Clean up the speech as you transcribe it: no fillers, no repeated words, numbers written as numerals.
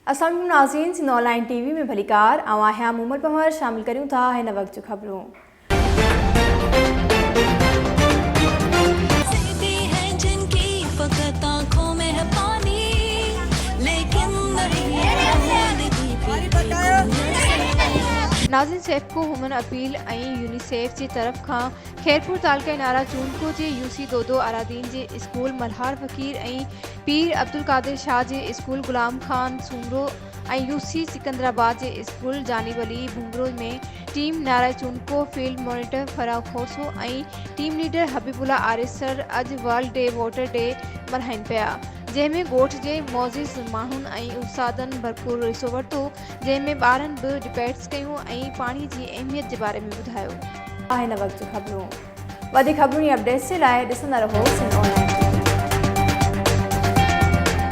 अस्सलाम वालेकुम नाज़रीन, सिंध ऑनलाइन टीवी में भलीकार आवां हैं मुमल पमर शामिल करूँ था हिन वक्त जो खबरों। नाज़रीन, सेफ को हुमन अपील यूनिसेफ की तरफ का खैरपुर तालका नारा चूनको के यूसी 22 अरादीन के स्कूल मल्हार फ़कीर पीर अब्दुल कादिर शाह के स्कूल गुलाम खान सूमरो यूसी सिकंदराबाद के स्कूल जानिब अली भुंगरो में team Nara Chunko field monitor Farag Khoso team leader Habibullah Arisar अज वर्ल्ड डे वोटर डे मल्हाइन पिया, जैमें गोठ के मोजिज़ माहुन उस्तादन भरपूर हिस्सो वरतो, जैमें ॿारनि भी डिबेट्स कयूं पानी की अहमियत के बारे में बुधायो। हिन वक्त खबरों वधिक खबरों अपडेट्स के लिए ॾिसंदा रहो सिंध ऑनलाइन।